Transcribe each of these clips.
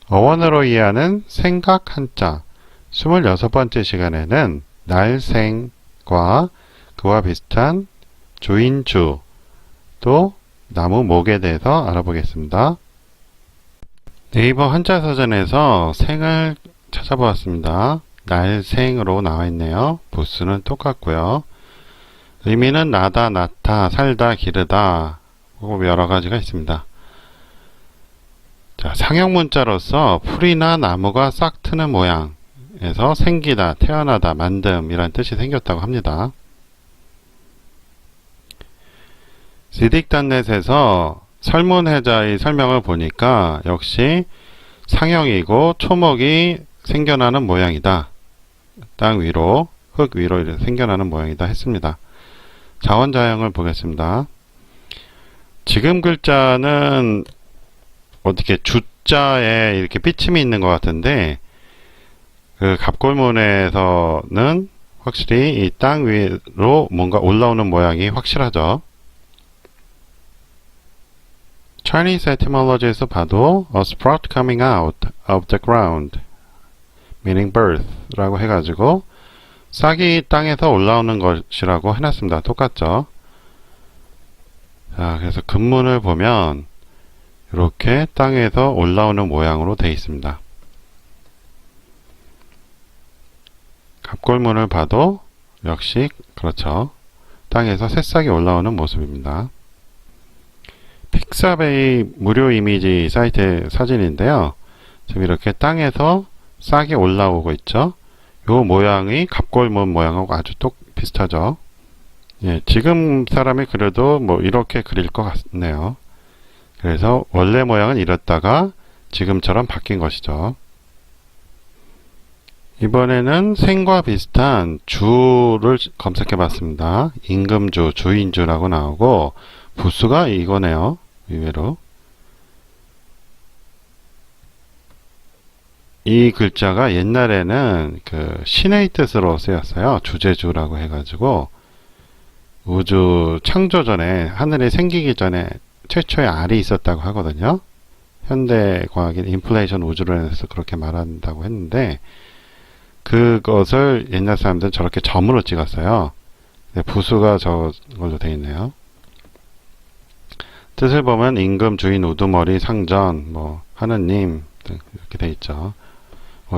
어원으로 이해하는 생각 한자 26번째 시간에는 날생과 그와 비슷한 주인주 또 나무 목에 대해서 알아보겠습니다. 네이버 한자서전에서 생을 찾아보았습니다. 날생으로 나와 있네요. 부수는 똑같고요. 의미는 나다, 나타, 살다, 기르다 여러 가지가 있습니다. 자, 상형 문자로서 풀이나 나무가 싹 트는 모양에서 생기다, 태어나다, 만듦이란 뜻이 생겼다고 합니다. 시딕단넷에서 설문해자의 설명을 보니까 역시 상형이고 초목이 생겨나는 모양이다. 땅 위로, 흙 위로 이렇게 생겨나는 모양이다 했습니다. 자원자형을 보겠습니다. 지금 글자는 어떻게 주자에 이렇게 삐침이 있는 것 같은데 그 갑골문에서는 확실히 이 땅 위로 뭔가 올라오는 모양이 확실하죠. Chinese etymology에서 봐도 a sprout coming out of the ground meaning birth 라고 해가지고 싹이 땅에서 올라오는 것이라고 해놨습니다. 똑같죠. 자, 그래서 근문을 보면 이렇게 땅에서 올라오는 모양으로 되어 있습니다. 갑골문을 봐도 역시 그렇죠. 땅에서 새싹이 올라오는 모습입니다. 픽사베이 무료 이미지 사이트의 사진인데요. 지금 이렇게 땅에서 싹이 올라오고 있죠. 이 모양이 갑골문 모양하고 아주 비슷하죠. 예, 지금 사람이 그려도 뭐 이렇게 그릴 것 같네요. 그래서 원래 모양은 이렇다가 지금처럼 바뀐 것이죠. 이번에는 생과 비슷한 주를 검색해 봤습니다. 임금주, 주인주라고 나오고 부수가 이거네요. 의외로. 이 글자가 옛날에는 그 신의 뜻으로 쓰였어요. 주제주라고 해가지고 우주 창조 전에 하늘이 생기기 전에 최초의 알이 있었다고 하거든요. 현대과학인 인플레이션 우주론에서 그렇게 말한다고 했는데 그것을 옛날 사람들은 저렇게 점으로 찍었어요. 부수가 저걸로 되어 있네요. 뜻을 보면 임금, 주인, 우두머리, 상전, 뭐 하느님 등 이렇게 되어 있죠.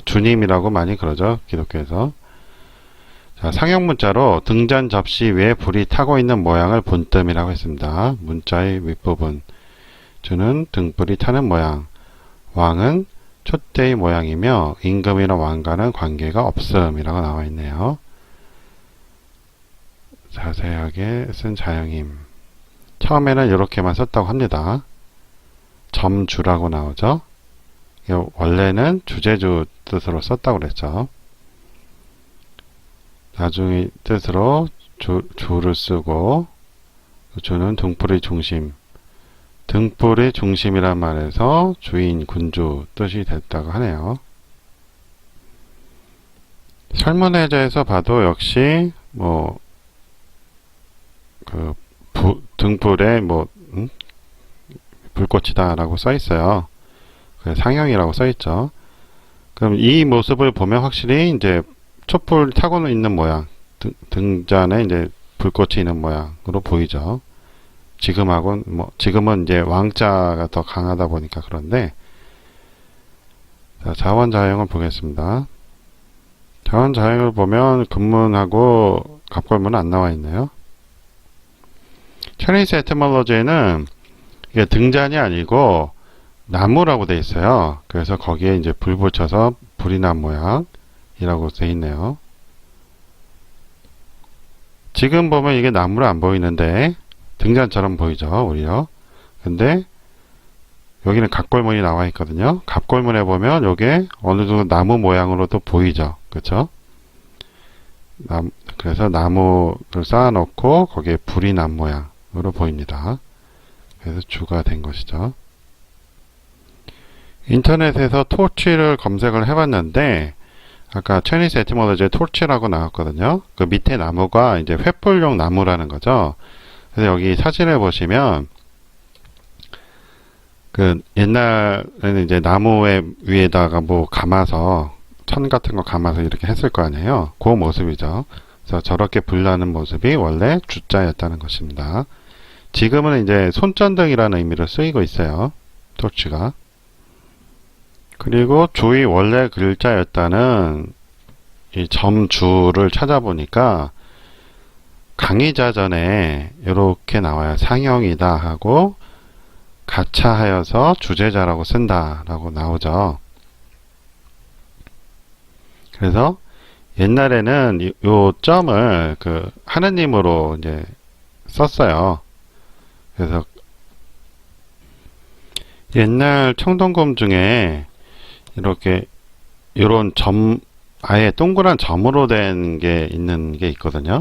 주님이라고 많이 그러죠. 기독교에서. 자, 상형 문자로 등잔 접시 위에 불이 타고 있는 모양을 본뜸이라고 했습니다. 문자의 윗부분. 주는 등불이 타는 모양. 왕은 촛대의 모양이며 임금이나 왕과는 관계가 없음이라고 나와 있네요. 자세하게 쓴 자형임. 처음에는 이렇게만 썼다고 합니다. 점주라고 나오죠. 원래는 주제주 뜻으로 썼다고 그랬죠. 나중에 뜻으로 주를 쓰고 주는 등불의 중심. 등불의 중심이란 말에서 주인, 군주 뜻이 됐다고 하네요. 설문해자에서 봐도 역시 뭐 그 등불에 뭐 불꽃이다 라고 써 있어요. 상형이라고 써 있죠. 그럼 이 모습을 보면 확실히 이제 촛불 타고 있는 모양, 등잔에 이제 불꽃이 있는 모양으로 보이죠. 지금하고는 지금은 이제 왕자가 더 강하다 보니까 그런데, 자, 자원자형을 보겠습니다. 자원자형을 보면 근문하고 갑골문은 안 나와 있네요. Chinese etymology에는 이게 등잔이 아니고 나무라고 되어 있어요. 그래서 거기에 이제 불 붙여서 불이 난 모양이라고 되어 있네요. 지금 보면 이게 나무로 안 보이는데 등잔처럼 보이죠, 오히려. 근데 여기는 갑골문이 나와 있거든요. 갑골문에 보면 이게 어느 정도 나무 모양으로도 보이죠, 그렇죠? 그래서 나무를 쌓아놓고 거기에 불이 난 모양으로 보입니다. 그래서 주가 된 것이죠. 인터넷에서 토치를 검색을 해봤는데 아까 Chinese etymology에 토치라고 나왔거든요. 그 밑에 나무가 이제 횃불용 나무라는 거죠. 그래서 여기 사진을 보시면 그 옛날에는 이제 나무에 위에다가 뭐 감아서 천 같은 거 감아서 이렇게 했을 거 아니에요. 그 모습이죠. 그래서 저렇게 불나는 모습이 원래 주자였다는 것입니다. 지금은 이제 손전등이라는 의미로 쓰이고 있어요. 토치가. 그리고 주의 원래 글자였다는 이 점주를 찾아보니까 강의자전에 이렇게 나와요. 상형이다 하고 가차하여서 주제자라고 쓴다 라고 나오죠. 그래서 옛날에는 요 점을 그 하느님으로 이제 썼어요. 그래서 옛날 청동검 중에 이렇게 요런 점 아예 동그란 점으로 된 게 있는 게 있거든요.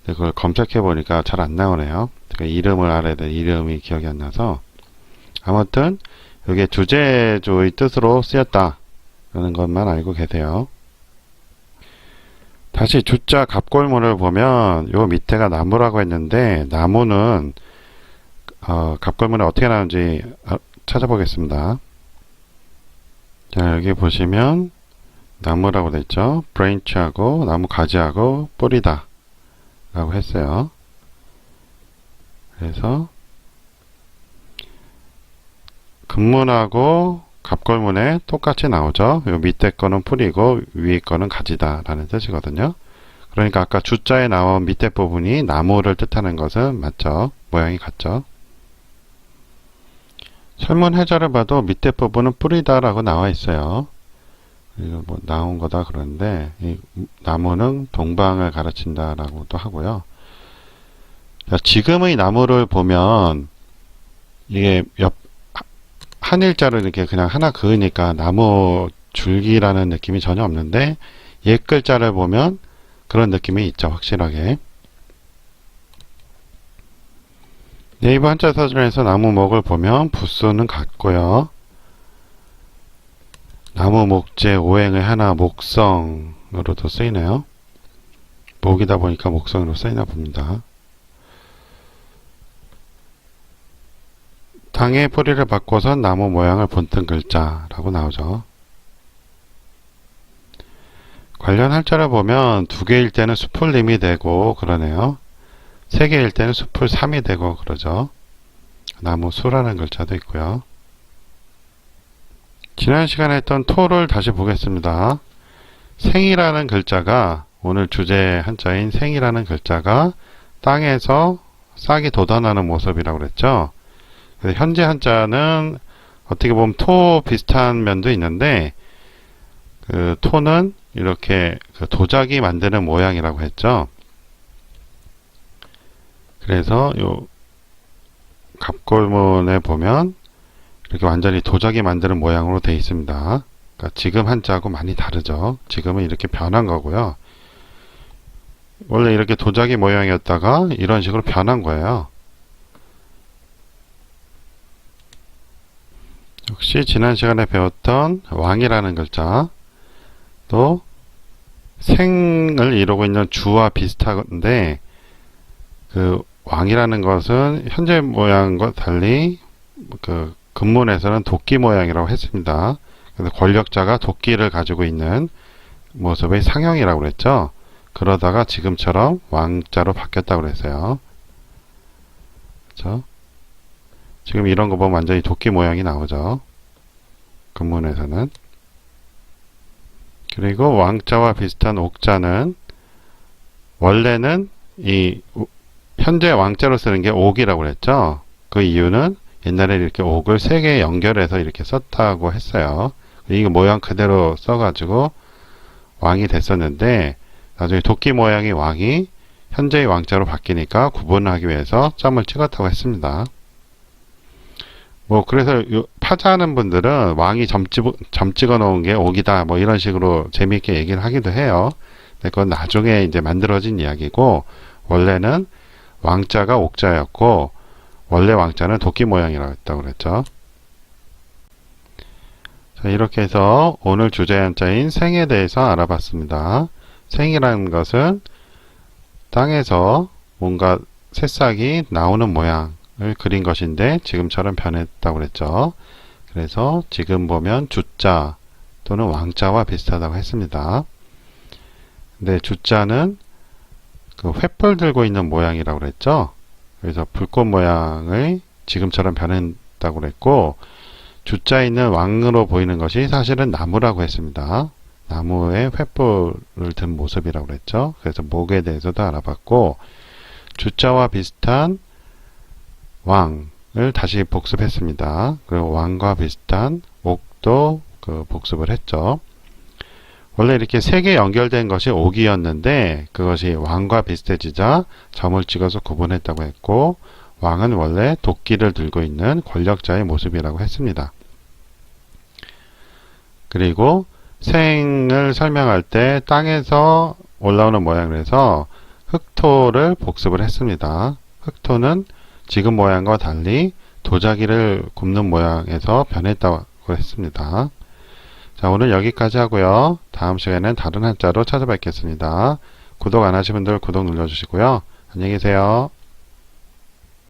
근데 그걸 검색해 보니까 잘 안 나오네요. 그러니까 이름을 알아야 돼. 이름이 기억이 안 나서. 아무튼 이게 주제조의 뜻으로 쓰였다 라는 것만 알고 계세요. 다시 주자 갑골문을 보면 요 밑에가 나무라고 했는데 나무는 갑골문에 어떻게 나오는지 찾아보겠습니다. 자, 여기 보시면 나무라고 됐죠. 브랜치하고 나무 가지하고 뿌리다 라고 했어요. 그래서 근문하고 갑골문에 똑같이 나오죠. 요 밑에 거는 뿌리고 위에 거는 가지다 라는 뜻이거든요. 그러니까 아까 주자에 나온 밑에 부분이 나무를 뜻하는 것은 맞죠. 모양이 같죠. 설문 해설을 봐도 밑에 부분은 뿌리다 라고 나와 있어요. 이거 뭐 나온 거다 그러는데 이 나무는 동방을 가르친다 라고도 하고요. 자, 지금의 나무를 보면 이게 한 일자를 이렇게 그냥 하나 그으니까 나무 줄기라는 느낌이 전혀 없는데 옛 글자를 보면 그런 느낌이 있죠. 확실하게. 네이버 한자 사전에서 나무목을 보면 부수는 같고요. 나무 목재 오행의 하나 목성으로도 쓰이네요. 목이다 보니까 목성으로 쓰이나 봅니다. 당의 뿌리를 바꿔서 나무 모양을 본뜬 글자라고 나오죠. 관련 할자를 보면 두 개일 때는 수풀림이 되고 그러네요. 세 개일 때는 수풀 3이 되고 그러죠. 나무 수라는 글자도 있고요. 지난 시간에 했던 토를 다시 보겠습니다. 생이라는 글자가 오늘 주제 한자인 생이라는 글자가 땅에서 싹이 돋아나는 모습이라고 그랬죠. 그래서 현재 한자는 어떻게 보면 토 비슷한 면도 있는데 그 토는 이렇게 그 도자기 만드는 모양이라고 했죠. 그래서 요 갑골문에 보면 이렇게 완전히 도자기 만드는 모양으로 되어 있습니다. 그러니까 지금 한자하고 많이 다르죠. 지금은 이렇게 변한 거고요. 원래 이렇게 도자기 모양이었다가 이런 식으로 변한 거예요. 역시 지난 시간에 배웠던 왕이라는 글자 또 생을 이루고 있는 주와 비슷한데 그 왕이라는 것은 현재 모양과 달리 그 근문에서는 도끼 모양이라고 했습니다. 그래서 권력자가 도끼를 가지고 있는 모습의 상형이라고 그랬죠. 그러다가 지금처럼 왕자로 바뀌었다고 그랬어요. 그렇죠? 지금 이런 거 보면 완전히 도끼 모양이 나오죠. 근문에서는. 그리고 왕자와 비슷한 옥자는 원래는 이 현재 왕자로 쓰는 게 옥이라고 그랬죠. 그 이유는 옛날에 이렇게 옥을 3개 연결해서 이렇게 썼다고 했어요. 이거 모양 그대로 써가지고 왕이 됐었는데 나중에 도끼 모양의 왕이 현재의 왕자로 바뀌니까 구분하기 위해서 점을 찍었다고 했습니다. 뭐 그래서 파자하는 분들은 왕이 점 찍어 놓은 게 옥이다 뭐 이런 식으로 재미있게 얘기를 하기도 해요. 근데 그건 나중에 이제 만들어진 이야기고 원래는 왕자가 옥자였고 원래 왕자는 도끼 모양이라고 했다고 그랬죠. 자, 이렇게 해서 오늘 주제 한자인 생에 대해서 알아봤습니다. 생이라는 것은 땅에서 뭔가 새싹이 나오는 모양을 그린 것인데 지금처럼 변했다고 그랬죠. 그래서 지금 보면 주자 또는 왕자와 비슷하다고 했습니다. 근데 주자는 그 횃불 들고 있는 모양이라고 그랬죠. 그래서 불꽃 모양의 지금처럼 변했다고 그랬고, 주자에 있는 왕으로 보이는 것이 사실은 나무라고 했습니다. 나무에 횃불을 든 모습이라고 그랬죠. 그래서 목에 대해서도 알아봤고, 주자와 비슷한 왕을 다시 복습했습니다. 그리고 왕과 비슷한 옥도 복습을 했죠. 원래 이렇게 세 개 연결된 것이 옥이었는데 그것이 왕과 비슷해지자 점을 찍어서 구분했다고 했고, 왕은 원래 도끼를 들고 있는 권력자의 모습이라고 했습니다. 그리고 생을 설명할 때 땅에서 올라오는 모양을 해서 흑토를 복습을 했습니다. 흑토는 지금 모양과 달리 도자기를 굽는 모양에서 변했다고 했습니다. 자, 오늘 여기까지 하고요. 다음 시간에는 다른 한자로 찾아뵙겠습니다. 구독 안 하신 분들 구독 눌러주시고요. 안녕히 계세요.